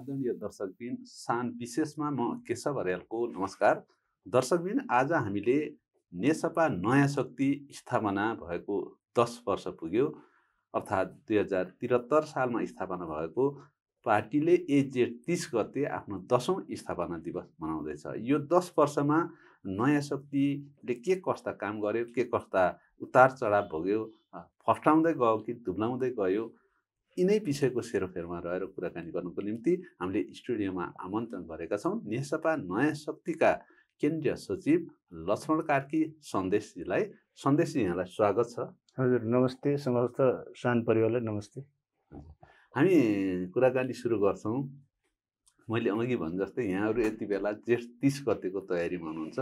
आदरणीय दर्शकबिन सान विशेषमा म केशव अर्यालको नमस्कार। दर्शकबिन आज हामीले नेसपा नयाँ शक्ति स्थापना भएको 10 वर्ष पुग्यो। अर्थात् 2073 सालमा स्थापना भएको पार्टीले जेठ 30 गते आफ्नो 10औं स्थापना दिवस मनाउँदैछ। यो 10 वर्षमा नयाँ शक्तिले के कस्ता काम गर्यो, के कस्ता उतार चढाव भोग्यो, फस्टाउँदै गयो कि दुब्लाउँदै गयो, यिनै विषयको सेरोफेरमा रहेर कुराकानी गर्नुको निम्ति हामीले स्टुडियोमा आमन्त्रण गरेका छौँ नेसपा नयाँ शक्तिका केन्द्रीय सचिव लक्ष्मण कार्की सन्देशजीलाई। सन्देशजी, यहाँलाई स्वागत छ। हजुर नमस्ते। समस्त सान परिवारलाई नमस्ते। हामी कुराकानी सुरु गर्छौँ। मैले अघि भने जस्तै यहाँहरू यति बेला जेठ 30 गतेको तयारीमा हुनुहुन्छ,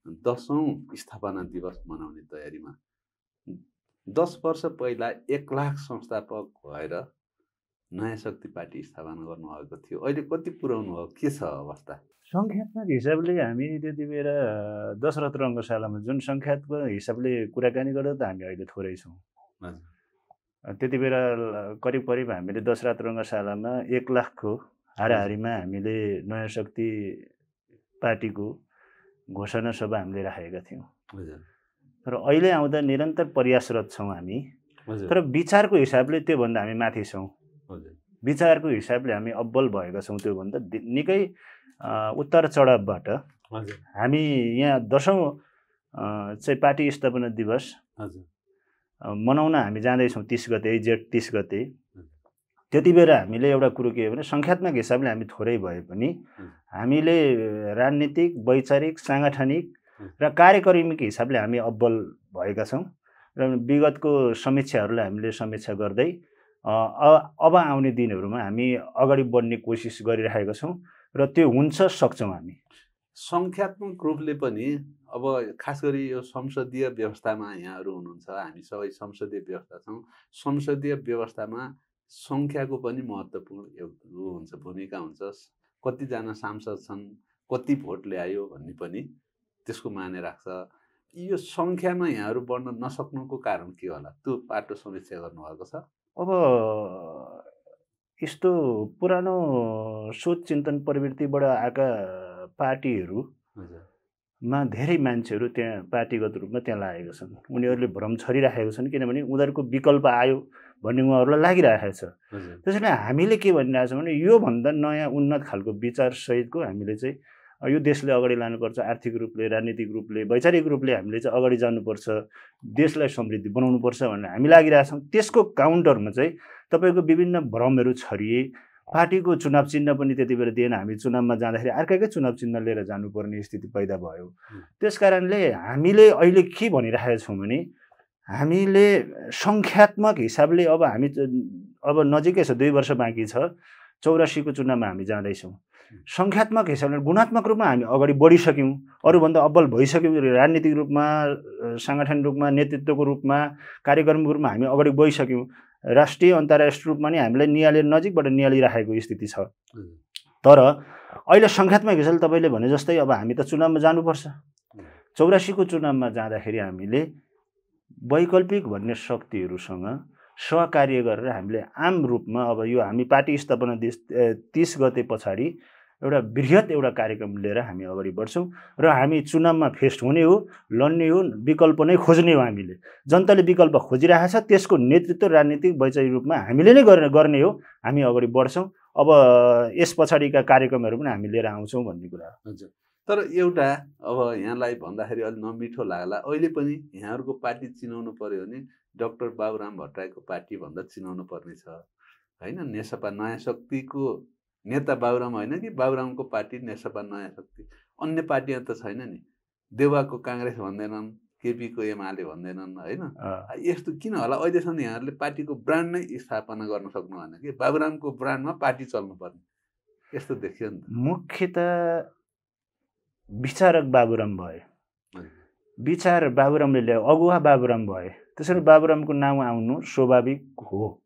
10औं स्थापना दिवस मनाउने तयारीमा। 10 वर्ष पहिला 1 लाख संस्थापक भएर नयाँ शक्ति पार्टी स्थापना गर्नुभएको थियो। अहिले कति पुर्याउनु भयो, के छ अवस्था? सङ्ख्यात्मक हिसाबले हामी त्यति बेला दशरथ रङ्गशालामा जुन सङ्ख्यात्मक हिसाबले कुराकानी गर्दा त हामी अहिले थोरै छौँ। त्यति बेला करिब हामीले दशरथ रङ्गशालामा 1 लाखको हाराहारीमा हामीले नयाँ शक्ति पार्टीको घोषणा सभा हामीले राखेका थियौँ। तर अहिले आउँदा निरन्तर प्रयासरत छौँ हामी। तर विचारको हिसाबले त्योभन्दा हामी माथि छौँ। विचारको हिसाबले हामी अब्बल भएका छौँ। त्योभन्दा निकै उत्तर चढावबाट हामी यहाँ 10औं चाहिँ पार्टी स्थापना दिवस मनाउन हामी जाँदैछौँ। 30 गते, जेठ 30 गते। त्यति बेला हामीले एउटा कुरो के हो भने सङ्ख्यात्मक हिसाबले हामी थोरै भए पनि हामीले राजनीतिक, वैचारिक, साङ्गठनिक र कार्यक्रमिक हिसाबले हामी अब्बल भएका छौँ। र विगतको समीक्षाहरूलाई हामीले समीक्षा गर्दै अब आउने दिनहरूमा हामी अगाडि बढ्ने कोसिस गरिरहेका छौँ र त्यो हुन्छ, सक्छौँ हामी। सङ्ख्यात्मक रूपले पनि अब खास गरी यो संसदीय व्यवस्थामा यहाँहरू हुनुहुन्छ, हामी सबै संसदीय व्यवस्था छौँ। संसदीय व्यवस्थामा सङ्ख्याको पनि महत्त्वपूर्ण भूमिका हुन्छ। कतिजना सांसद छन्, कति भोट ल्यायो भन्ने पनि त्यसको माने राख्छ। यो सङ्ख्यामा यहाँहरू बढ्न नसक्नुको कारण के होला? त्यो पाटो समीक्षा गर्नुभएको छ। अब यस्तो पुरानो सोच चिन्तन प्रवृत्तिबाट आएका पार्टीहरूमा धेरै मान्छेहरू त्यहाँ पार्टीगत रूपमा त्यहाँ लागेका छन्। उनीहरूले भ्रम छरिराखेका छन्, किनभने उनीहरूको विकल्प आयो भन्ने उहाँहरूलाई लागिरहेको छ। त्यसैले हामीले के भनिरहेको छौँ भने योभन्दा नयाँ उन्नत खालको विचार सहितको हामीले चाहिँ यो देशले अगाडि लानुपर्छ। आर्थिक रूपले, राजनीतिक रूपले, वैचारिक रूपले हामीले चाहिँ अगाडि जानुपर्छ, देशलाई समृद्धि बनाउनुपर्छ भनेर हामी लागिरहेछौँ। त्यसको काउन्टरमा चाहिँ तपाईँको विभिन्न भ्रमहरू छरिए। पार्टीको चुनाव चिन्ह पनि त्यति बेला दिएन। हामी चुनावमा जाँदाखेरि अर्कैकै चुनाव चिन्ह लिएर जानुपर्ने स्थिति पैदा भयो। त्यस कारणले हामीले अहिले के भनिरहेका छौँ भने हामीले सङ्ख्यात्मक हिसाबले अब नजिकै छ, 2 वर्ष बाँकी छ। 84 को चुनावमा हामी जाँदैछौँ। सङ्ख्यात्मक हिसाबले गुणात्मक रूपमा हामी अगाडि बढिसक्यौँ, अरूभन्दा अब्बल भइसक्यौँ। राजनीतिक रूपमा, साङ्गठनिक रूपमा, नेतृत्वको रूपमा, कार्यक्रमको रूपमा हामी अगाडि बढिसक्यौँ। राष्ट्रिय अन्तर्राष्ट्रिय रूपमा नि हामीलाई नजिकबाट निहालिराखेको स्थिति छ। तर अहिले सङ्ख्यात्मक हिसाबले तपाईँले भने जस्तै अब हामी त चुनावमा जानुपर्छ। 84 को चुनावमा जाँदाखेरि हामीले वैकल्पिक भन्ने शक्तिहरूसँग सहकार्य गरेर हामीले आम रूपमा अब यो हामी पार्टी स्थापना 30 गते पछाडि एउटा बृहत एउटा कार्यक्रम लिएर हामी अगाडि बढ्छौँ र हामी चुनावमा फेस्ट हुने हो, लड्ने हो, विकल्प नै खोज्ने हो। हामीले जनताले विकल्प खोजिरहेको छ, त्यसको नेतृत्व राजनीतिक वैचारिक रूपमा हामीले नै गर्ने हो। हामी अगाडि बढ्छौँ। अब यस पछाडिका कार्यक्रमहरू पनि हामी लिएर आउँछौँ भन्ने कुरा हो। हजुर। तर एउटा अब यहाँलाई भन्दाखेरि अलि नमिठो लाग्ला, अहिले पनि यहाँहरूको पार्टी चिनाउनु पर्यो भने डाक्टर बाबुराम भट्टराईको पार्टी भन्दा चिनाउनु पर्ने छ होइन? नेसपा नयाँ शक्तिको नेता बाबुराम होइन कि बाबुरामको पार्टी नेसपा नयाँ शक्ति? अन्य पार्टीहरू त छैन नि। देउवाको काङ्ग्रेस भन्दैनन्, केपीको एमाले भन्दैनन् होइन? यस्तो किन होला? अहिलेसम्म यहाँहरूले पार्टीको ब्रान्ड नै स्थापना गर्न सक्नु भएन कि? बाबुरामको ब्रान्डमा पार्टी चल्नुपर्ने यस्तो देखियो नि त। मुख्यतः विचारक बाबुराम भए, विचार बाबुरामले ल्यायो, अगुवा बाबुराम भए। त्यसरी बाबुरामको नाम आउनु स्वाभाविक हो।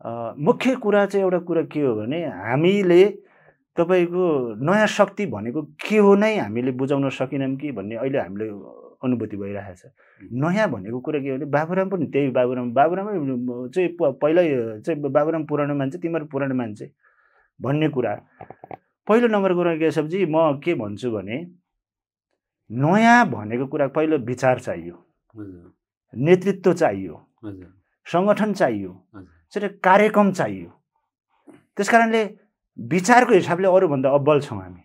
मुख्य कुरा चाहिँ एउटा कुरा के हो भने हामीले तपाईँको नयाँ शक्ति भनेको के हो नै हामीले बुझाउन सकेनौँ कि भन्ने अहिले हामीले अनुभूति भइरहेको छ। नयाँ भनेको कुरा के हो भने बाबुराम पनि त्यही बाबुरामै चाहिँ पहिल्यै चाहिँ बाबुराम पुरानो मान्छे, तिमीहरू पुरानो मान्छे, भन्ने कुरा पहिलो नम्बर कुरा केशवजी म के भन्छु भने नयाँ भनेको कुरा पहिलो विचार चाहियो, नेतृत्व चाहियो, सङ्गठन चाहियो, कार्यक्रम चाहियो। त्यसकारणले विचारको हिसाबले अरूभन्दा अब्बल छौँ हामी।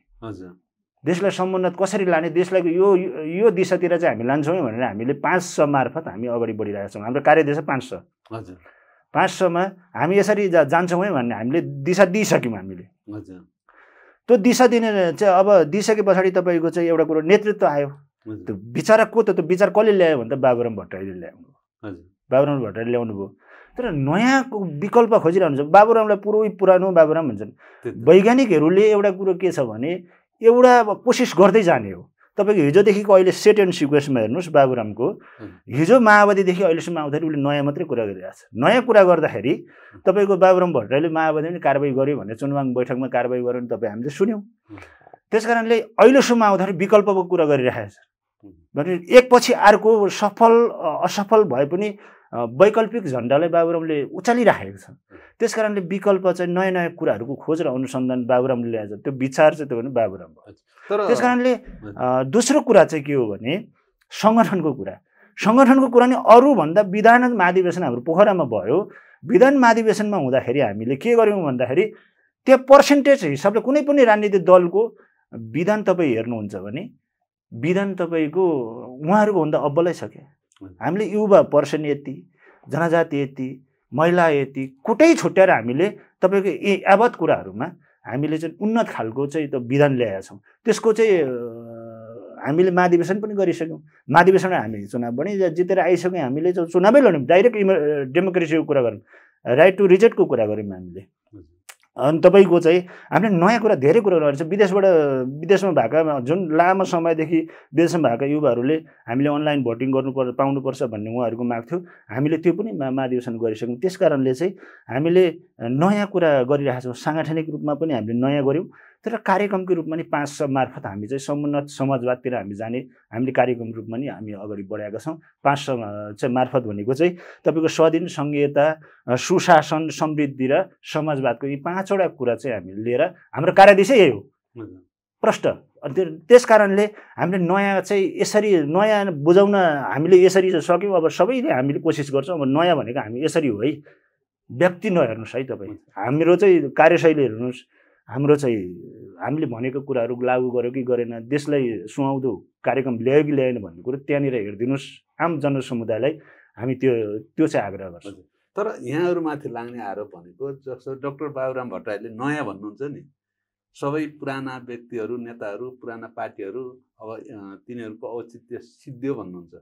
देशलाई समुन्नत कसरी लाने, देशलाई यो दिशातिर चाहिँ हामी लान्छौँ भनेर हामीले 500 मार्फत हामी अगाडि बढिरहेका छौँ। हाम्रो कार्यदेश 500। 500मा हामी यसरी जान्छौँ है भन्ने हामीले दिशा दिइसक्यौँ हामीले। त्यो दिशा दिने चाहिँ अब दिइसके पछाडि तपाईँको चाहिँ एउटा कुरो नेतृत्व आयो। त्यो विचार को त, त्यो विचार कसले ल्यायो भने त बाबुराम भट्टराईले ल्याउनु। बाबुराम भट्टराईले ल्याउनु भयो। तर नयाँको विकल्प खोजिरहनु छ। बाबुरामलाई पुरानो बाबुराम भन्छन्। वैज्ञानिकहरूले एउटा कुरो के छ भने एउटा कोसिस गर्दै जाने हो। तपाईँको हिजोदेखिको अहिले सेट एन्ड सिक्वेन्समा हेर्नुहोस्, बाबुरामको हिजो माओवादीदेखि अहिलेसम्म आउँदाखेरि उसले नयाँ मात्रै कुरा गरिरहेको छ। नयाँ कुरा गर्दाखेरि तपाईँको बाबुराम भट्टराईले माओवादी पनि कारबाही गर्यो भने चुनाव बैठकमा कारबाही गर्यो भने तपाईँ हामीले सुन्यौँ। त्यसकारणले अहिलेसम्म आउँदाखेरि विकल्पको कुरा गरिरहेको छ भने एकपछि अर्को सफल असफल भए पनि वैकल्पिक झन्डालाई बाबुरामले उचालिराखेको छ। त्यसकारणले विकल्प चाहिँ नयाँ नयाँ कुराहरूको खोज र अनुसन्धान बाबुरामले ल्याएछ। त्यो विचार चाहिँ त्यो भने बाबुराम भयो। त्यसकारणले दोस्रो कुरा चाहिँ के हो भने सङ्गठनको कुरा। सङ्गठनको कुरा नि अरूभन्दा विधान महाधिवेशन हाम्रो पोखरामा भयो। विधान महाधिवेशनमा हुँदाखेरि हामीले के गर्यौँ भन्दाखेरि त्यो पर्सेन्टेज हिसाबले कुनै पनि राजनीतिक दलको विधान तपाईँ हेर्नुहुन्छ भने विधान तपाईँको उहाँहरूको भन्दा अब्बलै छ क्या। हामीले युवा पर्सेन्ट यति, जनजाति यति, महिला यति कुटै छुट्याएर हामीले तपाईँको यावत कुराहरूमा हामीले चाहिँ उन्नत खालको चाहिँ त्यो विधान ल्याएका छौँ। त्यसको चाहिँ हामीले महाधिवेशन पनि गरिसक्यौँ। महाधिवेशनमा हामी चुनाव पनि जितेर आइसक्यौँ। हामीले चाहिँ चुनावै लड्यौँ, डाइरेक्ट डेमोक्रेसीको कुरा गऱ्यौँ, राइट टु रिजेक्टको कुरा गऱ्यौँ हामीले। अनि तपाईँको चाहिँ हामीले नयाँ कुरा धेरै कुरा गरेको छ। विदेशमा भएका जुन लामो समयदेखि विदेशमा भएका युवाहरूले हामीले अनलाइन भोटिङ पाउनुपर्छ भन्ने उहाँहरूको माग थियो। हामीले त्यो पनि महाधिवेशन गरिसक्यौँ। त्यस कारणले चाहिँ हामीले नयाँ कुरा गरिरहेका छौँ। साङ्गठनिक रूपमा पनि हामीले नयाँ गऱ्यौँ। तर कार्यक्रमको रूपमा नि 500 मार्फत हामी चाहिँ समुन्नत समाजवादतिर हामी जाने हामीले कार्यक्रम रूपमा नि हामी अगाडि बढाएका छौँ। 500 चाहिँ मार्फत भनेको चाहिँ तपाईँको स्वाधीन, सङ्घीयता, सुशासन, समृद्धि र समाजवादको यी 5वटा कुरा चाहिँ हामीले लिएर हाम्रो कार्यदेशै यही हो प्रष्ट। त्यस कारणले हामीले नयाँ चाहिँ यसरी नयाँ बुझाउन हामीले यसरी सक्यौँ। अब सबैले हामीले कोसिस गर्छौँ। अब नयाँ भनेको हामी यसरी हो है, व्यक्ति नहेर्नुहोस् है तपाईँ, हाम्रो चाहिँ कार्यशैली हेर्नुहोस्। हाम्रो चाहिँ हामीले भनेको कुराहरू लागू गर्यो कि गरेन, देशलाई सुहाउँदो कार्यक्रम ल्यायो कि ल्याएन भन्ने कुरो त्यहाँनिर हेरिदिनुहोस्। आम जनसमुदायलाई हामी त्यो चाहिँ आग्रह गर्छौँ। तर यहाँहरूमाथि लाग्ने आरोप भनेको जस्तो डाक्टर बाबुराम भट्टराईले नयाँ भन्नुहुन्छ नि, सबै पुराना व्यक्तिहरू, नेताहरू, पुराना पार्टीहरू अब तिनीहरूको औचित्य सिद्धियो भन्नुहुन्छ।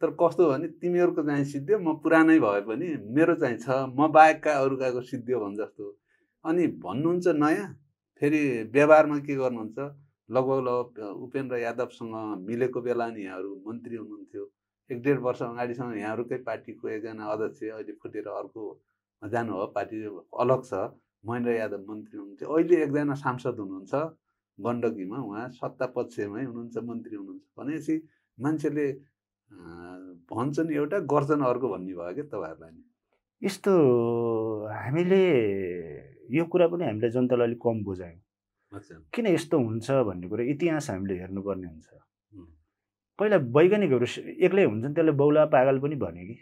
तर कस्तो भने तिमीहरूको चाहिँ सिद्धियो, म पुरानै भए पनि मेरो चाहिँ छ, म बाहेकका अरूकाको सिद्धियो भन् जस्तो। अनि भन्नुहुन्छ नयाँ, फेरि व्यवहारमा के गर्नुहुन्छ, लगभग उपेन्द्र यादवसँग मिलेको बेला नि यहाँहरू मन्त्री हुनुहुन्थ्यो। 1-1.5 वर्ष अगाडिसम्म यहाँहरूकै पार्टीको एकजना अध्यक्ष अहिले फुटेर अर्कोमा जानुभयो, पार्टी अलग छ, महेन्द्र यादव मन्त्री हुनुहुन्थ्यो। अहिले एकजना सांसद हुनुहुन्छ गण्डकीमा, उहाँ सत्ता पक्षमै हुनुहुन्छ, मन्त्री हुनुहुन्छ। भनेपछि मान्छेले भन्छन् एउटा गर्छन् अर्को भन्ने भयो क्या तपाईँहरूलाई नि। यस्तो हामीले यो कुरा पनि हामीले जनतालाई अलिक कम बुझायौँ। किन यस्तो हुन्छ भन्ने कुरा इतिहास हामीले हेर्नुपर्ने हुन्छ। पहिला वैज्ञानिकहरू एक्लै हुन्छन्, त्यसले बौला पागल पनि भने कि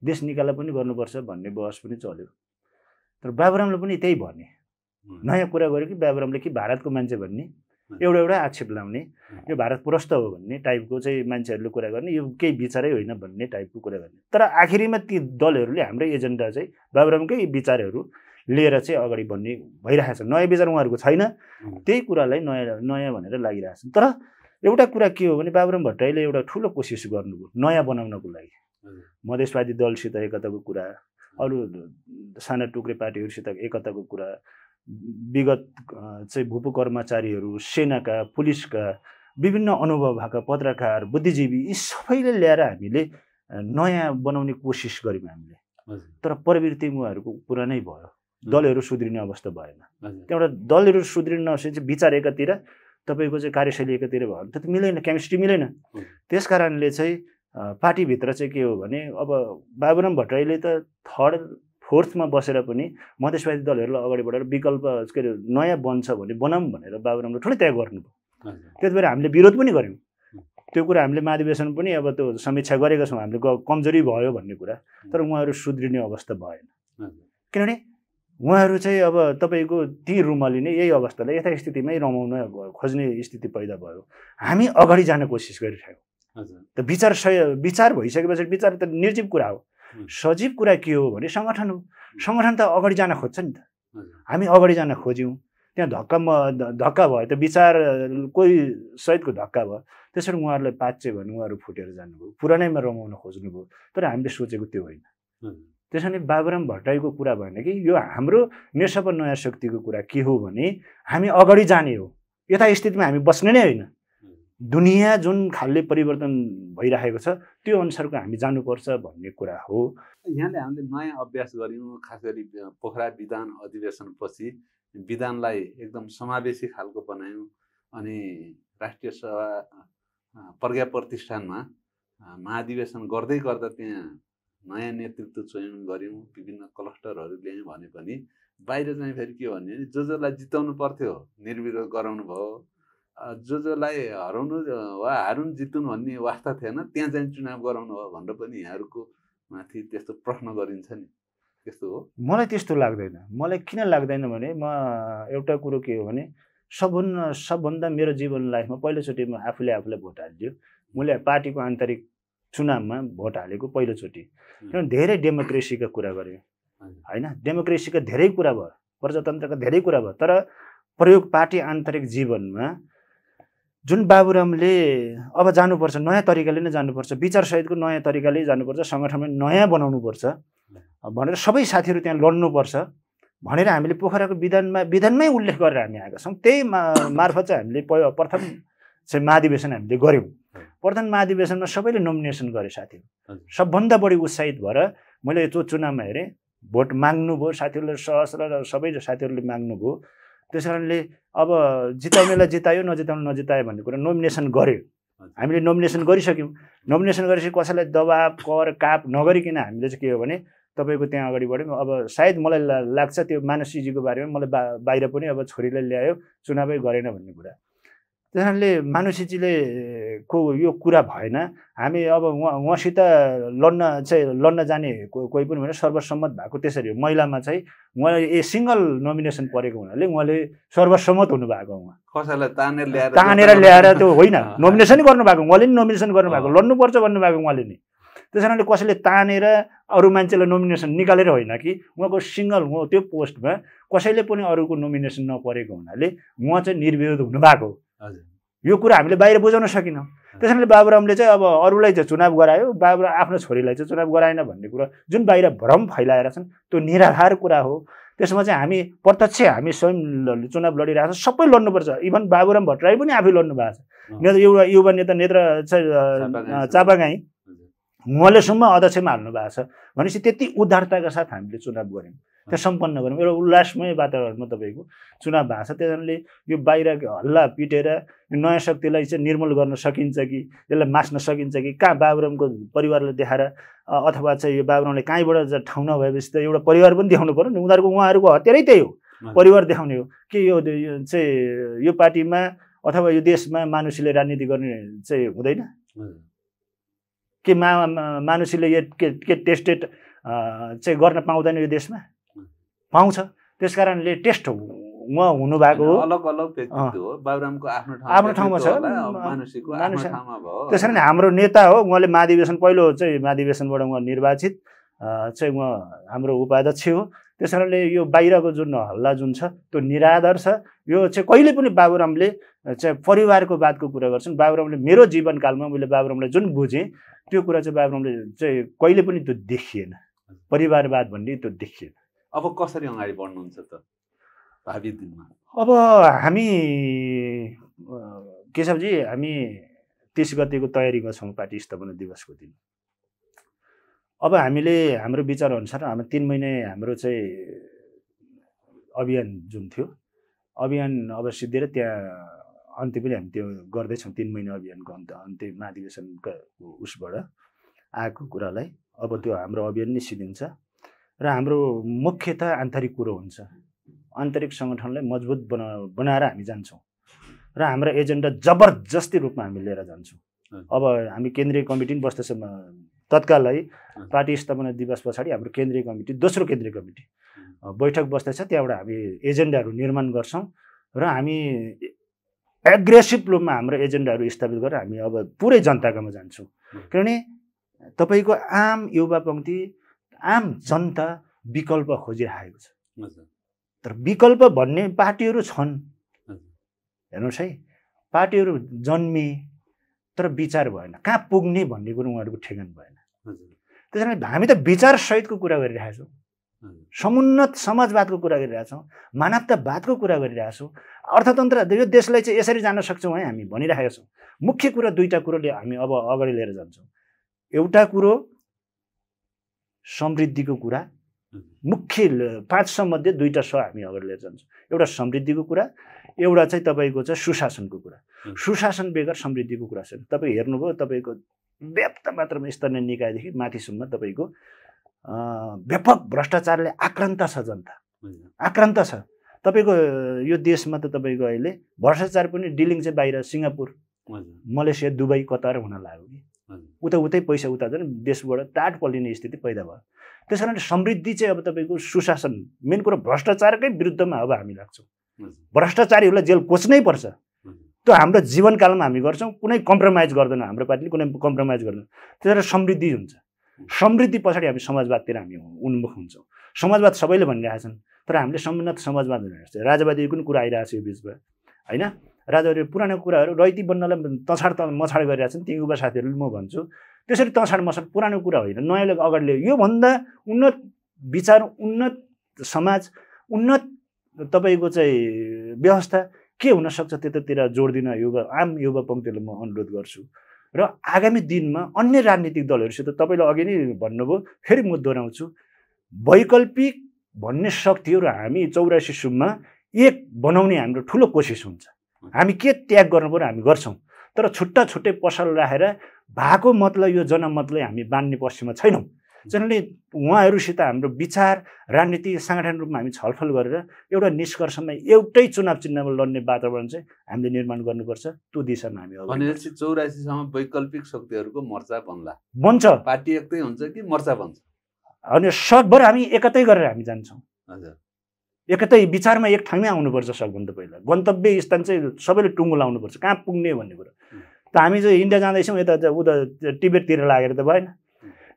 देश निकाला पनि गर्नुपर्छ भन्ने बहस पनि चल्यो। तर बाबुरामले पनि त्यही भने, नयाँ कुरा गर्यो कि बाबुरामले कि भारतको मान्छे भन्ने एउटा आक्षेप लाउने, यो भारत प्रस्त हो भन्ने टाइपको चाहिँ मान्छेहरूले कुरा गर्ने, यो केही विचारै होइन भन्ने टाइपको कुरा गर्ने। तर आखिरीमा ती दलहरूले हाम्रै एजेन्डा चाहिँ बाबुरामकै विचारहरू लिएर चाहिँ अगाडि बढ्ने भइरहेछ। नयाँ विचार उहाँहरूको छैन, त्यही कुरालाई नयाँ भनेर लागिरहेछ। तर एउटा कुरा के हो भने बाबुराम भट्टराईले एउटा ठुलो कोसिस गर्नुभयो नयाँ बनाउनको लागि। मधेसवादी दलसित एकताको कुरा, अरू साना टुक्रे पार्टीहरूसित एकताको कुरा, विगत चाहिँ भूपू कर्मचारीहरू, सेनाका, पुलिसका, विभिन्न अनुभव भएका पत्रकार, बुद्धिजीवी, यी सबैले ल्याएर हामीले नयाँ बनाउने कोसिस गऱ्यौँ हामीले। तर प्रवृत्ति उहाँहरूको पुरानै भयो, दलहरू सुध्रिने अवस्था भएन। त्यहाँबाट दलहरू सुध्रिन नसकेपछि विचार एकातिर, तपाईँको चाहिँ कार्यशैली एकातिर भयो भने त मिलेन, केमिस्ट्री मिलेन। त्यस कारणले चाहिँ पार्टीभित्र चाहिँ के हो भने अब बाबुराम भट्टराईले त 3rd, फोर्थमा बसेर पनि मधेसवादी दलहरूलाई अगाडि बढाएर विकल्प के अरे नयाँ बन्छ भने बनाऊँ भनेर बाबुरामले ठुलै त्याग गर्नुभयो। त्यति बेला हामीले विरोध पनि गऱ्यौँ। त्यो कुरा हामीले महाधिवेशन पनि अब त्यो समीक्षा गरेका छौँ, हामीले कमजोरी भयो भन्ने कुरा। तर उहाँहरू सुध्रिने अवस्था भएन, किनभने उहाँहरू चाहिँ अब तपाईँको ती रुमलीले यही अवस्थालाई यथास्थितिमै रमाउन खोज्ने स्थिति पैदा भयो। हामी अगाडि जान कोसिस गरिरहेको त विचार भइसकेपछि विचार त निर्जीव कुरा हो। सजीव कुरा के हो भने सङ्गठन हो। सङ्गठन त अगाडि जान खोज्छ नि त। हामी अगाडि जान खोज्यौँ, त्यहाँ धक्का भयो, त्यो विचार कोही सहितको धक्का भयो। त्यसरी उहाँहरूलाई पाच्चे भने उहाँहरू फुटेर जानुभयो, पुरानैमा रमाउन खोज्नुभयो। तर हामीले सोचेको त्यो होइन। त्यसैले बाबुराम भट्टराईको कुरा भएन कि यो हाम्रो नेकपा नयाँ शक्तिको कुरा के हो भने हामी अगाडि जाने हो, यथास्थितिमा हामी बस्ने नै होइन। दुनियाँ जुन खालले परिवर्तन भइरहेको छ त्यो अनुसारको हामी जानुपर्छ भन्ने कुरा हो। यहाँले हामीले नयाँ अभ्यास गऱ्यौँ, खास गरी पोखरा विधान अधिवेशनपछि विधानलाई एकदम समावेशी खालको बनायौँ। अनि राष्ट्रिय सभा प्रज्ञा प्रतिष्ठानमा महाधिवेशन गर्दै गर्दा त्यहाँ नयाँ नेतृत्व चयन गऱ्यौँ, विभिन्न क्लस्टरहरू ल्यायौँ भने पनि बाहिर चाहिँ फेरि के भन्ने जसलाई जिताउनु पर्थ्यो निर्विरोध गराउनु भयो, जसलाई हराउनु वा हारुन जित्नु भन्ने वास्ता थिएन त्यहाँ चाहिँ चुनाव गराउनु भयो भनेर पनि यहाँहरूको माथि त्यस्तो प्रश्न गरिन्छ नि, त्यस्तो हो? मलाई त्यस्तो लाग्दैन। मलाई किन लाग्दैन भने म एउटा कुरो के हो भने सबभन्दा मेरो जीवन लाइफमा पहिलोचोटि म आफूलाई भोट हालिदियो। मैले पार्टीको आन्तरिक चुनावमा भोट हालेको पहिलोचोटि। किनभने धेरै डेमोक्रेसीका कुरा गरेँ होइन, डेमोक्रेसीका धेरै कुरा भयो, प्रजातन्त्रका धेरै कुरा भयो। तर प्रयोग पार्टी आन्तरिक जीवनमा जुन बाबुरामले अब जानुपर्छ, नयाँ तरिकाले नै जानुपर्छ, विचारसहितको नयाँ तरिकाले जानुपर्छ, सङ्गठनलाई नयाँ बनाउनुपर्छ भनेर सबै साथीहरू त्यहाँ लड्नुपर्छ भनेर हामीले पोखराको विधानमै उल्लेख गरेर हामी आएका छौँ। त्यही मार्फत चाहिँ हामीले प्रथम चाहिँ महाधिवेशन हामीले गऱ्यौँ। प्रथम महाधिवेशनमा सबैले नोमिनेसन गरे साथीहरू। सबभन्दा बढी उत्साहित भएर मैले त्यो चुनावमा हेरेँ, भोट माग्नुभयो साथीहरूले, सहस्र सबै साथीहरूले माग्नुभयो। त्यस कारणले अब जिताउनेलाई जितायो, नजिताउनु नजितायो भन्ने कुरा नोमिनेसन गऱ्यो। हामीले नोमिनेसन गरिसक्यौँ। नोमिनेसन गरेपछि कसैलाई दबाब कर काप नगरिकन हामीले चाहिँ के हो भने तपाईँको त्यहाँ अगाडि बढ्यौँ। अब सायद मलाई लाग्छ त्यो मानसीजीको बारेमा मलाई बाहिर पनि अब छोरीलाई ल्यायो, चुनावै गरेन भन्ने कुरा। त्यस कारणले मानुषीजीले को यो कुरा भएन। हामी अब उहाँसित लड्न जाने कोही पनि होइन, सर्वसम्मत भएको त्यसरी हो। महिलामा चाहिँ उहाँले सिङ्गल नोमिनेसन परेको हुनाले उहाँले सर्वसम्मत हुनुभएको। उहाँ कसैलाई तानेर ल्याएर त्यो होइन, नोमिनेसनै गर्नुभएको, उहाँले नि नोमिनेसन गर्नुभएको, लड्नुपर्छ भन्नुभएको उहाँले नि। त्यस कारणले कसैले तानेर अरू मान्छेलाई नोमिनेसन निकालेर होइन कि उहाँको सिङ्गल त्यो पोस्टमा कसैले पनि अरूको नोमिनेसन नपरेको हुनाले उहाँ चाहिँ निर्विरोध हुनुभएको। यो कुरा हामीले बाहिर बुझाउन सकिनौँ। त्यस कारणले बाबुरामले चाहिँ अब अरूलाई चाहिँ चुनाव गरायो, बाबुराम आफ्नो छोरीलाई चाहिँ चुनाव गराएन भन्ने कुरा जुन बाहिर भ्रम फैलाएर छन् त्यो निराधार कुरा हो। त्यसमा चाहिँ हामी प्रत्यक्ष हामी स्वयं चुनाव लडिरहेको छ, सबै लड्नुपर्छ। इभन बाबुराम भट्टराई पनि आफै लड्नु भएको छ। एउटा युवा नेता नेत्र चापागाई उहाँलेसम्म अध्यक्षमा हाल्नु भएको छ भनेपछि त्यति उदारताका साथ हामीले चुनाव गऱ्यौँ, त्यहाँ सम्पन्न गऱ्यौँ। एउटा उल्लासमय वातावरणमा तपाईँको चुनाव भएको छ। त्यस कारणले यो बाहिर हल्ला पिटेर नयाँ शक्तिलाई चाहिँ निर्मूल गर्न सकिन्छ कि यसलाई मास्न सकिन्छ कि कहाँ बाबुरामको परिवारलाई देखाएर अथवा चाहिँ यो बाबुरामले कहीँबाट ठाउँ नभएपछि त एउटा परिवार पनि देखाउनु पऱ्यो नि। उहाँहरूको हतियारै त्यही हो, परिवार देखाउने हो कि यो चाहिँ यो पार्टीमा अथवा यो देशमा मानुषीले राजनीति गर्ने चाहिँ हुँदैन कि मानुषीले के टेस्टेड चाहिँ गर्न पाउँदैन यो देशमा, पाउँछ। त्यस कारणले टेस्ट उहाँ हुनुभएको हो, अलग अलग व्यक्तित्व हो, बाबुरामको आफ्नो ठाउँमा छ, मानुषीको आफ्नो ठाउँमा भयो। त्यस कारण हाम्रो नेता हो, उहाँले महाधिवेशन पहिलो चाहिँ महाधिवेशनबाट उहाँ निर्वाचित चाहिँ उहाँ हाम्रो उपाध्यक्ष हो। त्यस कारणले यो बाहिरको जुन हल्ला जुन छ त्यो निराधार छ। यो चाहिँ कहिले पनि बाबुरामले चाहिँ परिवारको बातको कुरा गर्छन्। बाबुरामले मेरो जीवनकालमा मैले बाबुरामलाई जुन बुझेँ त्यो कुरा चाहिँ बाबुरामले चाहिँ कहिले पनि त्यो देखिएन, परिवारवाद भन्ने त्यो देखिएन। अब कसरी अगाडि बढ्नुहुन्छ त भावी दिनमा? अब हामी केशवजी हामी 30 गतेको तयारीमा छौँ पार्टी स्थापना दिवसको दिन। अब हामीले हाम्रो विचारअनुसार हाम्रो 3 महिने हाम्रो चाहिँ अभियान जुन थियो, अभियान अब सिद्धिएर त्यहाँ अन्त्य पनि हामी त्यो गर्दैछौँ। 3 महिने अभियानको अन्त्य महाधिवेशनका उसबाट आएको कुरालाई अब त्यो हाम्रो अभियान नै सिद्धिन्छ। र हाम्रो मुख्यतः आन्तरिक कुरो हुन्छ। आन्तरिक सङ्गठनलाई मजबुत बनाएर हामी जान्छौँ र हाम्रो एजेन्डा जबरजस्ती रूपमा हामी लिएर जान्छौँ। अब हामी केन्द्रीय कमिटी पनि बस्दैछ तत्काल है, पार्टी स्थापना दिवस पछाडि हाम्रो केन्द्रीय कमिटी, दोस्रो केन्द्रीय कमिटी बैठक बस्दैछ। त्यहाँबाट हामी एजेन्डाहरू निर्माण गर्छौँ र हामी एग्रेसिभ रूपमा हाम्रो एजेन्डाहरू स्थापित गरेर हामी अब पुरै जनताकोमा जान्छौँ। किनभने तपाईँको आम युवा पङ्क्ति, आम जनता विकल्प खोजिरहेको छ। तर विकल्प भन्ने पार्टीहरू छन्, हेर्नुहोस् है, पार्टीहरू जन्मे तर विचार भएन, कहाँ पुग्ने भन्ने कुरो उहाँहरूको ठेगान भएन। त्यस कारण हामी त विचारसहितको कुरा गरिरहेका छौँ, समुन्नत समाजवादको कुरा गरिरहेछौँ, मानवतावादको कुरा गरिरहेछौँ, अर्थतन्त्र यो देशलाई चाहिँ यसरी जान सक्छौँ है हामी भनिरहेका छौँ। मुख्य कुरा दुईवटा कुरोले हामी अब अगाडि लिएर जान्छौँ। एउटा कुरो समृद्धिको कुरा, मुख्य 5 मध्ये 2टा हामी अगाडि लिएर जान्छौँ। एउटा समृद्धिको कुरा, एउटा चाहिँ तपाईँको चाहिँ सुशासनको कुरा। सुशासन बेगर समृद्धिको कुरा छैन। तपाईँ हेर्नुभयो, तपाईँको व्याप्त मात्रामा स्थानीय निकायदेखि माथिसम्म तपाईँको व्यापक भ्रष्टाचारले आक्रान्त छ, जनता आक्रान्त छ। तपाईँको यो देशमा त तपाईँको अहिले भ्रष्टाचार पनि डिलिङ चाहिँ बाहिर सिङ्गापुर, मलेसिया, दुबई, कतार हुन लाग्यो कि उतै पैसा उता झन् देशबाट टाट पल्लिने स्थिति पैदा भयो। त्यस कारण समृद्धि चाहिँ अब तपाईँको सुशासन, मेन कुरो भ्रष्टाचारकै विरुद्धमा अब हामी लाग्छौँ। भ्रष्टाचारीहरूलाई जेल कोच्नै पर्छ। त्यो हाम्रो जीवनकालमा हामी गर्छौँ, कुनै कम्प्रोमाइज गर्दैन हाम्रो पार्टीले, कुनै कम्प्रोमाइज गर्दैन। त्यसरी समृद्धि हुन्छ। समृद्धि पछाडि हामी समाजवादतिर हामी उन्मुख हुन्छौँ। समाजवाद सबैले भनिरहेछन्, तर हामीले समुन्नत समाजवाद भनिरहेको छ। राजावादी कुन कुरा आइरहेको छ यो बिचमा होइन। राजावादी पुरानो कुराहरू रैती बन्नलाई मछाड गरिरहेछन् ती युवा साथीहरूले, म भन्छु त्यसरी तछाड मछाड पुरानो कुरा होइन, नयाँले अगाडि ल्यायो। योभन्दा उन्नत विचार, उन्नत समाज, उन्नत तपाईँको चाहिँ व्यवस्था के हुनसक्छ त्यतातिर जोड दिन आम युवा पङ्क्तिलाई म अनुरोध गर्छु। र आगामी दिनमा अन्य राजनीतिक दलहरूसित तपाईँले अघि नै भन्नुभयो, फेरि म दोहोऱ्याउँछु, वैकल्पिक भन्ने शक्तिहरू हामी 84 सुममा एक बनाउने हाम्रो ठुलो कोसिस हुन्छ। हामी के त्याग गर्नु पर्यो हामी गर्छौँ, तर छुट्टा छुट्टै पसल राखेर भएको मतलाई यो जनमतलाई हामी बाँड्ने पक्षमा छैनौँ। जसले उहाँहरूसित हाम्रो विचार, राजनीति, साङ्गठनिक रूपमा हामी छलफल गरेर एउटा निष्कर्षमा एउटै चुनाव चिन्हमा लड्ने वातावरण चाहिँ हामीले निर्माण गर्नुपर्छ। त्यो दिशामा हामी भनेपछि 84 सम्म वैकल्पिक शक्तिहरूको मोर्चा बन्छ। पार्टी एक्लै हुन्छ कि मोर्चा बन्छ? अनि सकभर हामी एकतै गरेर हामी जान्छौँ। हजुर, एकतै विचारमा एक ठाउँमै आउनुपर्छ। सबभन्दा पहिला गन्तव्य स्थान चाहिँ सबैले टुङ्गो लाउनुपर्छ, कहाँ पुग्ने भन्ने कुरा। त हामी चाहिँ इन्डिया जाँदैछौँ, यता उता टिबेटतिर लागेर त भएन।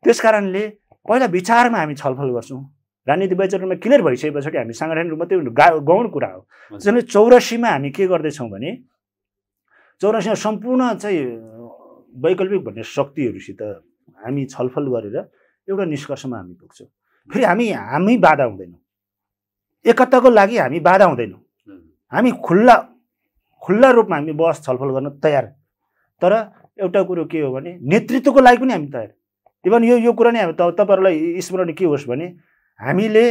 त्यस कारणले पहिला विचारमा हामी छलफल गर्छौँ। राजनीति वैचारमा क्लियर भइसके पछाडि हामी साङ्गठनिक रूपमा त्यो गौण कुरा हो। जसले 84 मा हामी के गर्दैछौँ भने 84 सम्पूर्ण चाहिँ वैकल्पिक भन्ने शक्तिहरूसित हामी छलफल गरेर एउटा निष्कर्षमा हामी पुग्छौँ। फेरि हामी बाधा हुँदैनौँ, एकताको लागि हामी बाधा हुँदैनौँ। हामी खुल्ला रूपमा हामी बहस छलफल गर्न तयार। तर एउटा कुरो के हो भने नेतृत्वको लागि पनि हामी तयार। इभन यो कुरा नै तपाईँहरूलाई स्मरण के होस् भने हामीले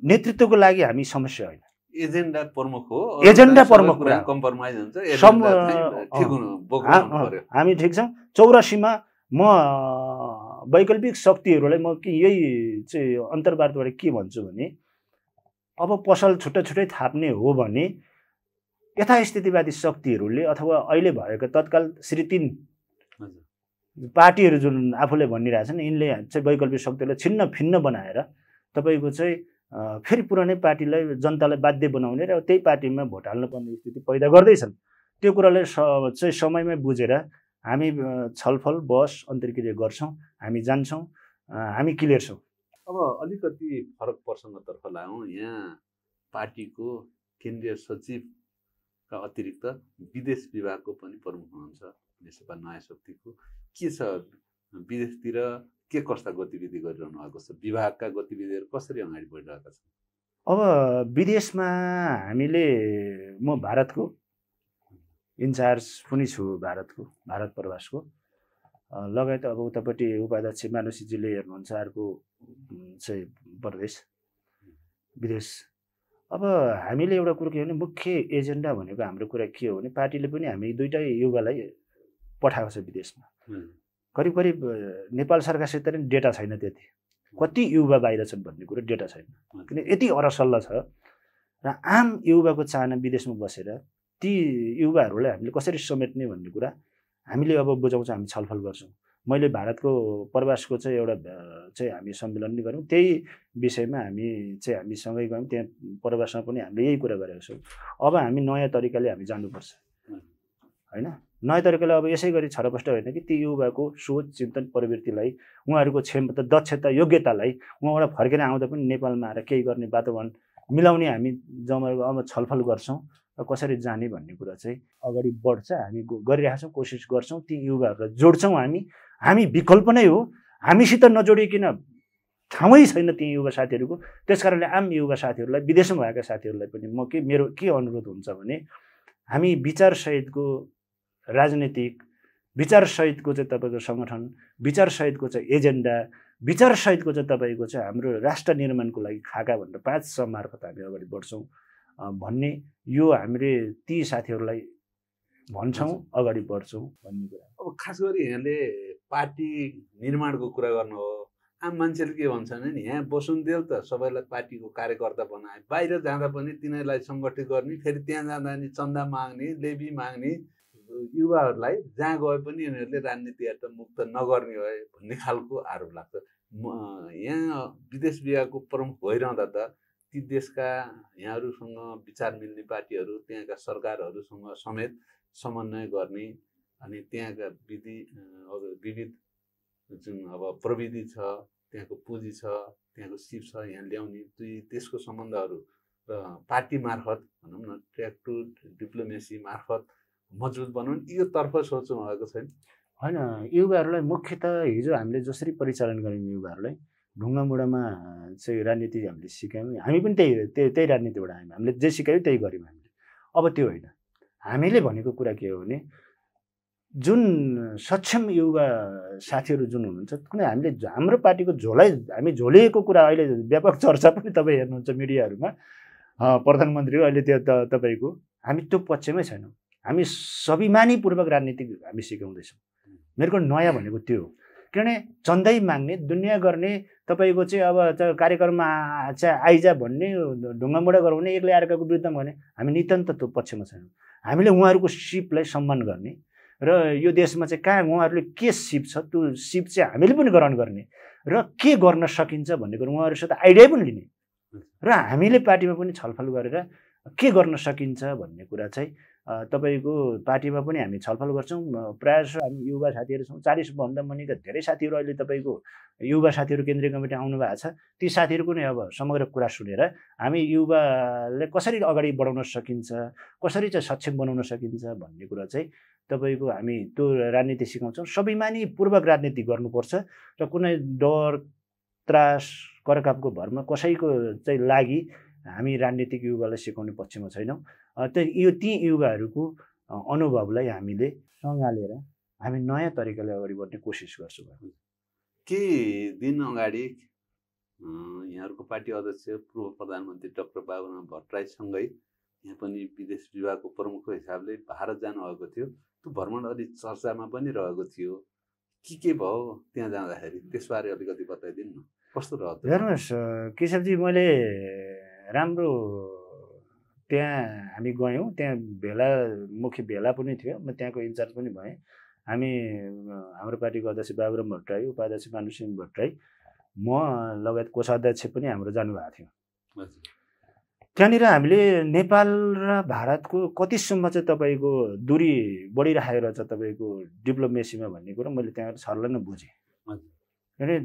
नेतृत्वको लागि हामी समस्या होइन, एजेन्डा प्रमुख हो। एजेन्डा प्रमुख कुरा कम्प्रोमाइज हुन्छ, हामी ठिक छौँ। 84 मा म वैकल्पिक शक्तिहरूलाई म यही चाहिँ अन्तर्वार्ताबाट के भन्छु भने अब पसल छुट्टै छुट्टै थाप्ने हो भने यथास्थितिवादी शक्तिहरूले अथवा अहिले भएको तत्काल श्री 3 पार्टीहरू जुन आफूले भनिरहेछन्, यिनले चाहिँ वैकल्पिक शक्तिलाई छिन्न भिन्न बनाएर तपाईँको चाहिँ फेरि पुरानै पार्टीलाई जनतालाई बाध्य बनाउने र त्यही पार्टीमा भोट हाल्न पर्ने स्थिति पैदा गर्दैछन्। त्यो कुरालाई चाहिँ समयमै बुझेर हामी छलफल बहस अन्तर्क्रिया गर्छौँ, हामी जान्छौँ, हामी क्लियर छौँ। अब अलिकति फरक प्रसङ्गतर्फ लागौँ। यहाँ पार्टीको केन्द्रीय सचिवका अतिरिक्त विदेश विभागको पनि प्रमुख हुनुहुन्छ नेसपा नयाँ शक्तिको। के छ विदेशतिर के कस्ता गतिविधि गरिरहनु भएको छ? विभागका गतिविधिहरू कसरी अगाडि बढिरहेका छन्? अब विदेशमा हामीले म भारतको इन्चार्ज पनि छु, भारत प्रवासको लगायत अब उतापट्टि उपाध्यक्ष मानुषीजीले हेर्नुहुन्छ अर्को चाहिँ प्रदेश विदेश। अब हामीले एउटा कुरो के भने मुख्य एजेन्डा भनेको हाम्रो कुरा के हो भने पार्टीले पनि हामी दुईटै युवालाई पठाएको छ विदेशमा। करिब नेपाल सरकारसित पनि डेटा छैन त्यति, कति युवा बाहिर छन् भन्ने कुरो डेटा छैन। किन यति अरसल्ल छ र आम युवाको चाहना विदेशमा बसेर ती युवाहरूलाई हामीले कसरी समेट्ने भन्ने कुरा हामीले अब बुझाउँछ, हामी छलफल गर्छौँ। मैले भारतको प्रवासको चाहिँ एउटा चाहिँ हामी सम्मेलन नि गऱ्यौँ, त्यही विषयमा हामी सँगै गयौँ, त्यहाँ प्रवासमा पनि हामीले यही कुरा गरेका छौँ। अब हामी नयाँ तरिकाले हामी जानुपर्छ होइन, नयाँ तरिकाले अब यसै गरी छरपष्ट होइन कि ती युवाको सोच चिन्तन प्रवृत्तिलाई, उहाँहरूको क्षमता दक्षता योग्यतालाई उहाँबाट फर्केर आउँदा पनि नेपालमा आएर केही गर्ने वातावरण मिलाउने हामी अब छलफल गर्छौँ र कसरी जाने भन्ने कुरा चाहिँ अगाडि बढ्छ। हामी गरिरहेका छौँ, कोसिस गर्छौँ, ती युवाहरूलाई जोड्छौँ। हामी विकल्प नै हो, हामीसित नजोडिकन ठाउँै छैन ती युवा साथीहरूको। त्यस कारणले आम युवा साथीहरूलाई, विदेशमा भएका साथीहरूलाई पनि मेरो के अनुरोध हुन्छ भने हामी विचारसहितको राजनीतिक, विचारसहितको चाहिँ तपाईँको सङ्गठन, विचारसहितको चाहिँ एजेन्डा, विचारसहितको चाहिँ तपाईँको चाहिँ हाम्रो राष्ट्र निर्माणको लागि खाका भनेर 5 मार्फत हामी अगाडि बढ्छौँ भन्ने यो हामीले ती साथीहरूलाई भन्छौँ, अगाडि बढ्छौँ भन्ने कुरा। अब खास गरी यहाँले पार्टी निर्माणको कुरा गर्नु हो, आम मान्छेले के भन्छ भने यहाँ बसुन्जेल त सबैलाई पार्टीको कार्यकर्ता बनाए, बाहिर जाँदा पनि तिनीहरूलाई सङ्गठित गर्ने, फेरि त्यहाँ जाँदा नि चन्दा माग्ने, लेबी माग्ने, युवाहरूलाई जहाँ गए पनि यिनीहरूले राजनीतिबाट मुक्त नगर्ने भए भन्ने खालको आरोप लाग्छ। यहाँ विदेश विभागको प्रमुख भइरहँदा त ती देशका यहाँहरूसँग विचार मिल्ने पार्टीहरू, त्यहाँका सरकारहरूसँग समेत समन्वय गर्ने, अनि त्यहाँका विविध जुन अब प्रविधि छ, त्यहाँको पुँजी छ, त्यहाँको सिप छ, यहाँ ल्याउने दुई देशको सम्बन्धहरू र पार्टी मार्फत भनौँ न ट्र्याक टु डिप्लोमेसी मार्फत मजबुत बनाउनु, यो तर्फ सोच्नु भएको छैन? होइन, युवाहरूलाई मुख्यतः हिजो हामीले जसरी परिचालन गऱ्यौँ युवाहरूलाई ढुङ्गामुढामा चाहिँ राजनीति हामीले सिकायौँ, हामी पनि त्यही राजनीतिबाट आयौँ, हामीले जे सिकायौँ त्यही गऱ्यौँ हामीले। अब त्यो होइन, हामीले भनेको कुरा के हो भने जुन सक्षम युवा साथीहरू जुन हुनुहुन्छ, कुनै हामीले हाम्रो पार्टीको हामी झोलिएको कुरा अहिले व्यापक चर्चा पनि तपाईँ हेर्नुहुन्छ मिडियाहरूमा, प्रधानमन्त्री अहिले त्यो तपाईँको, हामी त्यो पक्षमै छैनौँ। हामी स्वाभिमानीपूर्वक राजनीति हामी सिकाउँदैछौँ। मेरो नयाँ भनेको त्यो हो, किनभने चन्दै माग्ने, दुनियाँ गर्ने, तपाईँको चाहिँ अब कार्यक्रममा चाहिँ आइजा भन्ने, ढुङ्गामुढा गराउने, एक्लै अर्काको विरुद्धमा भने हामी नितान्त त्यो पक्षमा छैनौँ। हामीले उहाँहरूको सिपलाई सम्मान गर्ने र यो देशमा चाहिँ कहाँ उहाँहरूले के सिप छ त्यो सिप चाहिँ हामीले पनि ग्रहण गर्ने र के गर्न सकिन्छ भन्ने कुरो उहाँहरूसित आइडिया पनि लिने र हामीले पार्टीमा पनि छलफल गरेर के गर्न सकिन्छ भन्ने कुरा चाहिँ तपाईँको पार्टीमा पनि हामी छलफल गर्छौँ। प्रायः जसो हामी युवा साथीहरू छौँ, 40भन्दा मुनिका धेरै साथीहरू अहिले तपाईँको युवा साथीहरू केन्द्रीय कमिटी आउनु भएको छ। ती साथीहरूको नै अब समग्र कुरा सुनेर हामी युवाले कसरी अगाडि बढाउन सकिन्छ, कसरी चाहिँ सक्षम बनाउन सकिन्छ भन्ने कुरा चाहिँ तपाईँको हामी त्यो राजनीति सिकाउँछौँ। स्वाभिमानीपूर्वक राजनीति गर्नुपर्छ र कुनै डर त्रास करकापको भरमा कसैको चाहिँ लागि हामी राजनीतिक युवालाई सिकाउने पक्षमा छैनौँ। ती युवाहरूको अनुभवलाई हामीले सँगालेर हामी नयाँ तरिकाले अगाडि बढ्ने कोसिस गर्छौँ। केही दिन अगाडि यहाँहरूको पार्टी अध्यक्ष पूर्व प्रधानमन्त्री डाक्टर बाबुराम भट्टराईसँगै यहाँ पनि विदेश विभागको प्रमुखको हिसाबले भारत जानुभएको थियो। त्यो भ्रमण अलिक चर्चामा पनि रहेको थियो। के भयो त्यहाँ जाँदाखेरि, त्यसबारे अलिकति बताइदिनु न, कस्तो रह्यो? हेर्नुहोस् केशवजी, मैले राम्रो त्यहाँ हामी गयौँ, त्यहाँ मुख्य भेला पनि थियो, म त्यहाँको इन्चार्ज पनि भएँ। हामी हाम्रो पार्टीको अध्यक्ष बाबुराम भट्टराई, उपाध्यक्ष मानुसिंह भट्टराई, म लगायत कोषाध्यक्ष पनि हाम्रो जानुभएको थियो। त्यहाँनिर हामीले नेपाल र भारतको कतिसम्म चाहिँ तपाईँको दूरी बढिरहेको रहेछ तपाईँको डिप्लोमेसीमा भन्ने कुरो मैले त्यहाँ सरलाई नै बुझेँ। किनभने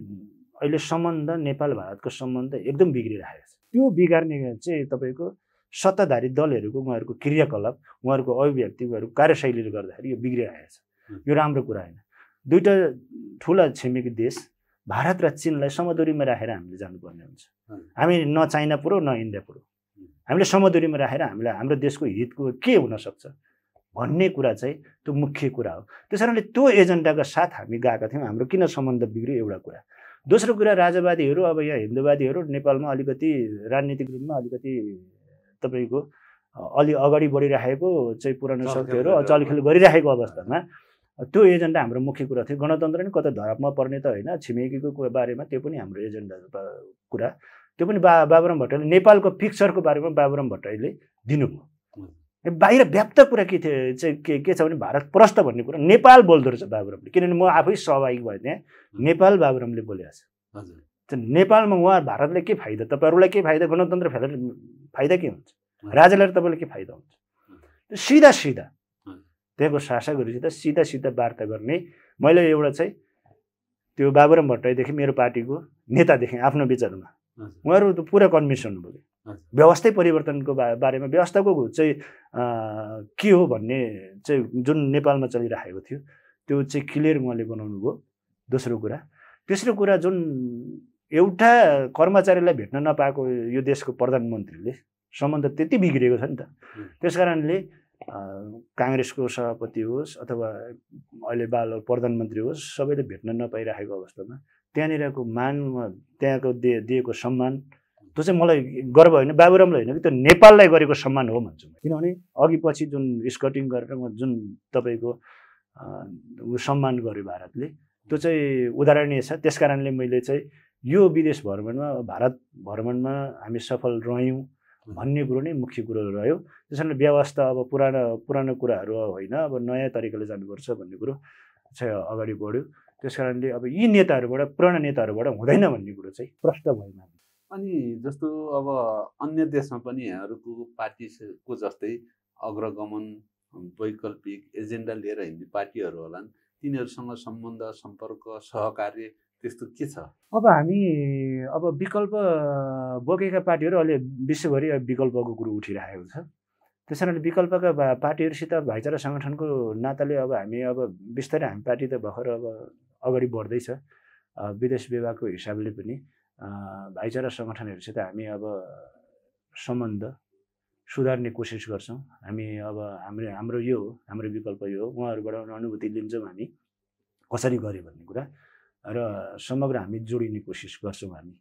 अहिले सम्बन्ध, नेपाल भारतको सम्बन्ध एकदम बिग्रिरहेको छ। त्यो बिगार्ने चाहिँ तपाईँको सत्ताधारी दलहरूको उहाँहरूको क्रियाकलाप, उहाँहरूको अभिव्यक्ति, उहाँहरूको कार्यशैलीले गर्दाखेरि यो बिग्रिरहेको छ। यो राम्रो कुरा होइन। दुईवटा ठुला छिमेकी देश भारत र चीनलाई समदूरीमा राखेर हामीले जानुपर्ने हुन्छ। हामी न चाइना पुरो न इन्डिया पुरो, हामीले समदूरीमा राखेर हामीलाई हाम्रो देशको हितको के हुनसक्छ भन्ने कुरा चाहिँ त्यो मुख्य कुरा हो। त्यस कारणले त्यो एजेन्डाका साथ हामी गएका थियौँ। हाम्रो किन सम्बन्ध बिग्रियो एउटा कुरा। दोस्रो कुरा, राजावादीहरू अब यहाँ हिन्दूवादीहरू नेपालमा अलिकति राजनीतिक रूपमा अलिकति तपाईँको अलि अगाडि बढिरहेको चाहिँ पुरानो शक्तिहरू चलखेल गरिरहेको अवस्थामा त्यो एजेन्डा हाम्रो मुख्य कुरा थियो। गणतन्त्र नि कतै धरापमा पर्ने त होइन, छिमेकीको बारेमा त्यो पनि हाम्रो एजेन्डा कुरा। त्यो पनि बाबुराम भट्टराईले नेपालको पिक्चरको बारेमा बाबुराम भट्टराईले दिनुभयो। बाहिर व्याप्त कुरा के थियो चाहिँ के छ भने भारत प्रस्त भन्ने कुरा नेपाल बोल्दो रहेछ बाबुरामले, किनभने म आफै सहभागी भएँ त्यहाँ। नेपाल बाबुरामले बोलेको छ। नेपालमा उहाँ भारतले के फाइदा, तपाईँहरूलाई के फाइदा, गणतन्त्र फाइदा के हुन्छ, राजालाई तपाईँलाई के फाइदा हुन्छ, सिधा सिधा त्यहाँको शासकहरूसित सिधा सिधा वार्ता गर्ने। मैले एउटा चाहिँ त्यो बाबुराम भट्टराईदेखि मेरो पार्टीको नेता देखेँ आफ्नो विचारमा, उहाँहरू त पुरा कन्भिन्स हुनुभयो व्यवस्थै परिवर्तनको बारेमा। व्यवस्थाको चाहिँ के हो भन्ने चाहिँ जुन नेपालमा चलिरहेको थियो त्यो चाहिँ क्लियर उहाँले बनाउनु भयो। दोस्रो कुरा, तेस्रो कुरा, जुन एउटा कर्मचारीलाई भेट्न नपाएको यो देशको प्रधानमन्त्रीले सम्बन्ध त्यति बिग्रिएको छ नि त। त्यस कारणले काङ्ग्रेसको सभापति होस् अथवा अहिले प्रधानमन्त्री होस्, सबैले भेट्न नपाइरहेको अवस्थामा त्यहाँनिरको मान, त्यहाँको दिएको सम्मान, त्यो चाहिँ मलाई गर्व होइन, बाबुरामलाई होइन कि त्यो नेपाललाई गरेको सम्मान हो भन्छु। किनभने अघि पछि जुन स्कटिङ गरेर जुन तपाईँको सम्मान गर्यो भारतले, त्यो चाहिँ उदाहरणीय छ। त्यस कारणले मैले चाहिँ यो विदेश भ्रमणमा, भारत भ्रमणमा हामी सफल रह्यौँ भन्ने कुरो नै मुख्य कुरो रह्यो। त्यस कारणले व्यवस्था अब पुरानो कुराहरू होइन, अब नयाँ तरिकाले जानुपर्छ भन्ने कुरो चाहिँ अगाडि बढ्यो। त्यस कारणले अब यी नेताहरूबाट, पुराना नेताहरूबाट हुँदैन भन्ने कुरो चाहिँ प्रष्ट भएन। अनि जस्तो अब अन्य देशमा पनि यहाँहरूको पार्टीको जस्तै अग्रगमन, वैकल्पिक एजेन्डा लिएर हिँड्ने पार्टीहरू होलान्, तिनीहरूसँग सम्बन्ध, सम्पर्क, सहकार्य त्यस्तो के छ? अब हामी विकल्प बोकेका पार्टीहरू अहिले विश्वभरि विकल्पको कुरो उठिरहेको छ। त्यस कारणले विकल्पका पार्टीहरूसित भाइचारा सङ्गठनको नाताले अब हामी बिस्तारै हामी पार्टी त भर्खर अगाडि बढ्दैछ। विदेश विभागको हिसाबले पनि भाइचारा सङ्गठनहरूसित हामी सम्बन्ध सुधार्ने कोसिस गर्छौँ। हामी हाम्रो यो हो, हाम्रो विकल्प यो हो, उहाँहरूबाट अनुभूति लिन्छौँ हामी कसरी गऱ्यो भन्ने कुरा, र समग्र हामी जोडिने कोसिस गर्छौँ। हामी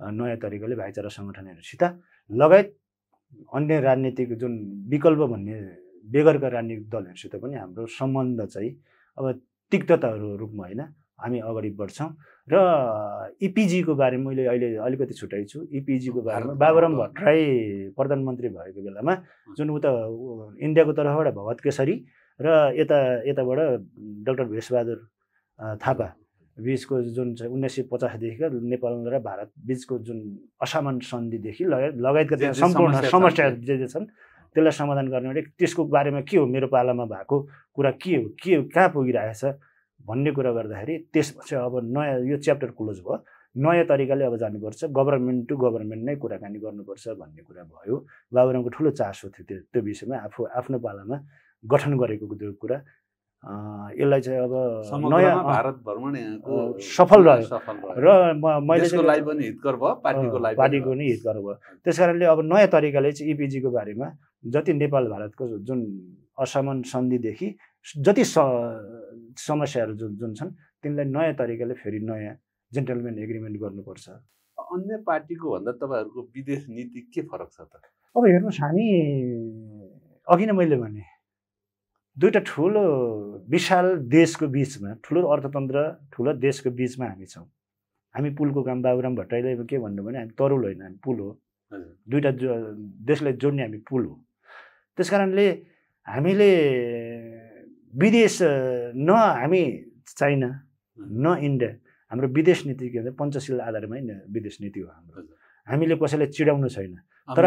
नयाँ तरिकाले भाइचारा सङ्गठनहरूसित लगायत अन्य राजनीतिक जुन विकल्प भन्ने बेगरका राजनीतिक दलहरूसित पनि हाम्रो सम्बन्ध चाहिँ तिक्तताहरू रूपमा होइन, हामी अगाडि बढ्छौँ। र इपिजीको बारेमा मैले अहिले अलिकति छुट्याइ छु। इपिजीको बारेमा बाबुराम भट्टराई प्रधानमन्त्री भएको बेलामा जुन उता इन्डियाको तर्फबाट भगत केसरी र यताबाट डाक्टर भेषबहादुर थापा बिचको जुन चाहिँ 1950देखिका नेपाल र भारत बिचको जुन असामान्य सन्धिदेखि लगायतका त्यहाँ सम्पूर्ण समस्याहरू जे छन् त्यसलाई समाधान गर्ने, त्यसको बारेमा के हो, मेरो पालामा भएको कुरा के हो, कहाँ पुगिरहेछ भन्ने कुरा गर्दाखेरि त्यसपछि नयाँ यो च्याप्टर क्लोज भयो। नयाँ तरिकाले जानुपर्छ, गभर्मेन्ट टु गभर्मेन्ट नै कुराकानी गर्नुपर्छ भन्ने कुरा भयो। बाबुरामको ठुलो चासो थियो त्यो विषयमा, आफ्नो पालामा गठन गरेको त्यो कुरा। यसलाई चाहिँ नयाँ भारत भ्रमण सफल रह्यो र मैले पनि हितकर भयो, पार्टीको नि हितकर भयो। त्यस कारणले नयाँ तरिकाले चाहिँ इपिजीको बारेमा जति नेपाल भारतको जुन असामान्य सन्धिदेखि जति समस्याहरू जुन छन् तिनलाई नयाँ तरिकाले फेरि नयाँ जेन्टलमेन एग्रिमेन्ट गर्नुपर्छ। अन्य पार्टीको भन्दा तपाईँहरूको विदेश नीति के फरक छ त? हेर्नुहोस्, हामी अघि नै मैले भने दुईवटा ठुलो विशाल देशको बिचमा, ठुलो अर्थतन्त्र, ठुलो देशको बिचमा हामी छौँ। हामी पुलको काम, बाबुराम भट्टराईले के भन्नु भने हामी तरुल होइन, हामी पुल हो। दुईवटा देशलाई जोड्ने हामी पुल हो। त्यस कारणले हामीले विदेश हामी चाइना न इन्डिया, हाम्रो विदेश नीति के भन्छ पञ्चशील आधारमै विदेश नीति हो हाम्रो। हामीले कसैलाई चिडाउनु छैन, तर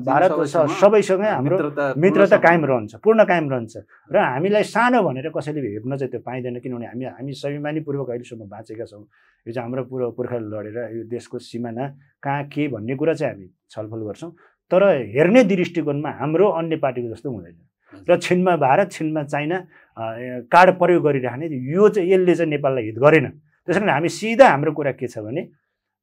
भारत सबैसँगै हाम्रो मित्रता कायम रहन्छ, पूर्ण कायम रहन्छ। र हामीलाई सानो भनेर कसैले हेप्न चाहिँ त्यो पाइँदैन, किनभने हामी स्वाभिमानीपूर्वक अहिलेसम्म बाँचेका छौँ। यो चाहिँ हाम्रो पुर्खाले लडेर यो देशको सिमाना कहाँ के भन्ने कुरा चाहिँ हामी छलफल गर्छौँ। तर हेर्ने दृष्टिकोणमा हाम्रो अन्य पार्टीको जस्तो हुँदैन। र छिनमा भारत, छिनमा चाइना कार्ड प्रयोग गरिराख्ने, यो चाहिँ यसले चाहिँ नेपाललाई हित गरेन। त्यस कारण हामी सिधा हाम्रो कुरा के छ भने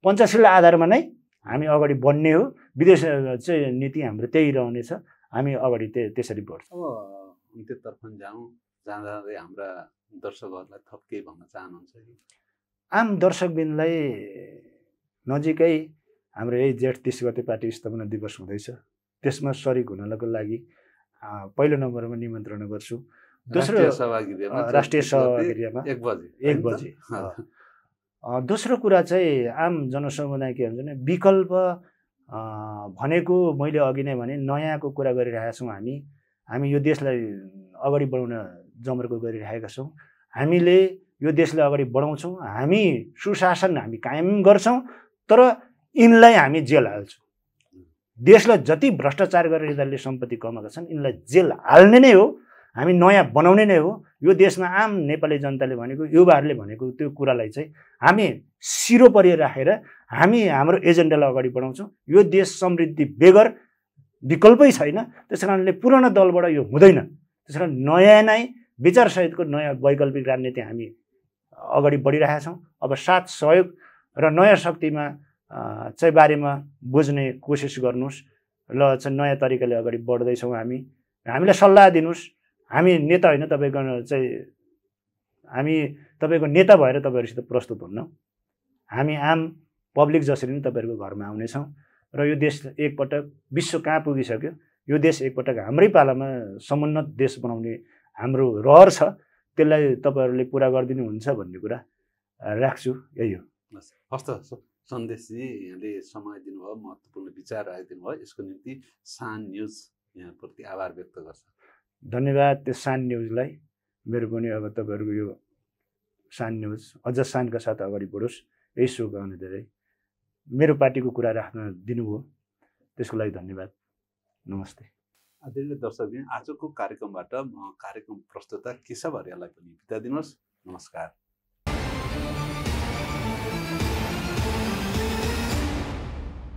पञ्चशील आधारमा नै हामी अगाडि बढ्ने हो। विदेश चाहिँ नीति हाम्रो त्यही रहनेछ, हामी अगाडि त्यसरी बढ्छौँ। अन्त्यतर्फ जाँदै हाम्रा दर्शकहरूलाई थप केही भन्न चाहनुहुन्छ कि? आम दर्शकबिनलाई नजिकै हाम्रो यही जेठ 30 गते पार्टी स्थापना दिवस हुँदैछ, त्यसमा सरिक हुनको लागि पहिलो नम्बरमा निमन्त्रणा गर्छु। दोस्रो राष्ट्रिय सहभागितामा 1 बजे दोस्रो कुरा चाहिँ आम जनसमुदाय के भन्छ भने विकल्प भनेको मैले अघि नै भने नयाँको कुरा गरिरहेका छौँ। हामी यो देशलाई अगाडि बढाउन जमर्को गरिरहेका छौँ। हामीले यो देशलाई अगाडि बढाउँछौँ, हामी सुशासन हामी कायम गर्छौँ, तर यिनलाई हामी जेल हाल्छौँ। देशलाई जति भ्रष्टाचार गरेर यिनीहरूले सम्पत्ति कमाएका छन् यिनलाई जेल हाल्ने नै हो, हामी नयाँ बनाउने नै हो। यो देशमा आम नेपाली जनताले भनेको युवाहरूले भनेको त्यो कुरालाई चाहिँ हामी सिरोपरि राखेर हामी हाम्रो एजेन्डालाई अगाडि बढाउँछौँ। यो देश समृद्धि बेगर विकल्पै छैन, त्यस कारणले पुरानो दलबाट यो हुँदैन। त्यस कारण नयाँ नै विचारसहितको नयाँ वैकल्पिक राजनीति हामी अगाडि बढिरहेका छौँ। अब साथ सहयोग र नयाँ शक्तिमा चाहिँ बारेमा बुझ्ने कोसिस गर्नुहोस् ल। चाहिँ नयाँ तरिकाले अगाडि बढ्दैछौँ हामीलाई सल्लाह दिनुहोस्। हामी नेता होइन, तपाईँको चाहिँ हामी तपाईँको नेता भएर तपाईँहरूसित प्रस्तुत हुन्नौँ। हामी आम पब्लिक जसरी नै तपाईँहरूको घरमा आउनेछौँ र यो देश एकपटक विश्व कहाँ पुगिसक्यो, यो देश एकपटक हाम्रै पालामा समुन्नत देश बनाउने हाम्रो रहर छ, त्यसलाई तपाईँहरूले पुरा गरिदिनुहुन्छ भन्ने कुरा राख्छु। यही हो। हस्त सन्देशजी, यहाँले समय दिनुभयो, महत्त्वपूर्ण विचार राखिदिनु भयो, यसको निम्ति सान न्युज यहाँप्रति आभार व्यक्त गर्छ। धन्यवाद त्यो सान न्युजलाई। मेरो पनि अब तपाईँहरूको यो सान न्युज अझ शानका साथ अगाडि बढोस्, यही शुभकामना दिँदै मेरो पार्टीको कुरा राख्न दिनुभयो, त्यसको लागि धन्यवाद। नमस्ते। आदरणीय दर्शकबिन, आजको कार्यक्रमबाट म कार्यक्रम प्रस्तुता केशव अर्याललाई पनि बिदा दिनुहोस्। नमस्कार।